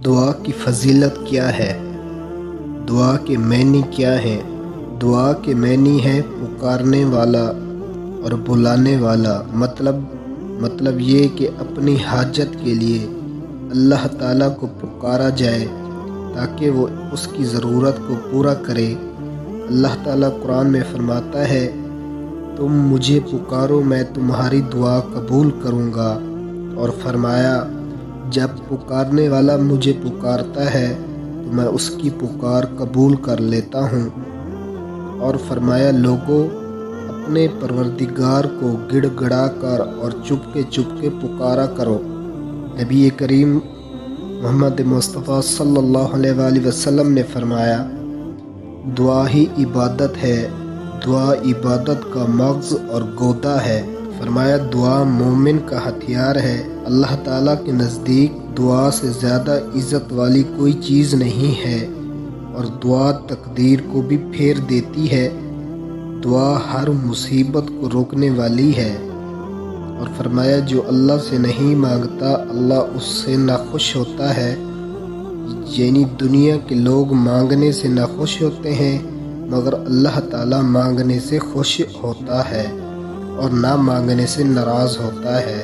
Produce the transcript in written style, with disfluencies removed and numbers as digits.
دعا کی فضیلت کیا ہے؟ دعا کے معنی کیا ہیں؟ دعا کے معنی ہے پکارنے والا اور بلانے والا۔ مطلب یہ کہ اپنی حاجت کے لیے اللہ تعالیٰ کو پکارا جائے تاکہ وہ اس کی ضرورت کو پورا کرے۔ اللہ تعالیٰ قرآن میں فرماتا ہے، تم مجھے پکارو میں تمہاری دعا قبول کروں گا، اور فرمایا جب پکارنے والا مجھے پکارتا ہے تو میں اس کی پکار قبول کر لیتا ہوں۔ اور فرمایا لوگو اپنے پروردگار کو گڑ گڑا کر اور چپ کے پکارا کرو۔ نبی کریم محمد مصطفیٰ صلی اللہ علیہ وآلہ وسلم نے فرمایا دعا ہی عبادت ہے، دعا عبادت کا مغز اور گودا ہے۔ فرمایا دعا مومن کا ہتھیار ہے۔ اللہ تعالیٰ کے نزدیک دعا سے زیادہ عزت والی کوئی چیز نہیں ہے، اور دعا تقدیر کو بھی پھیر دیتی ہے۔ دعا ہر مصیبت کو روکنے والی ہے، اور فرمایا جو اللہ سے نہیں مانگتا اللہ اس سے ناخوش ہوتا ہے۔ یعنی دنیا کے لوگ مانگنے سے ناخوش ہوتے ہیں، مگر اللہ تعالیٰ مانگنے سے خوش ہوتا ہے اور نہ مانگنے سے ناراض ہوتا ہے۔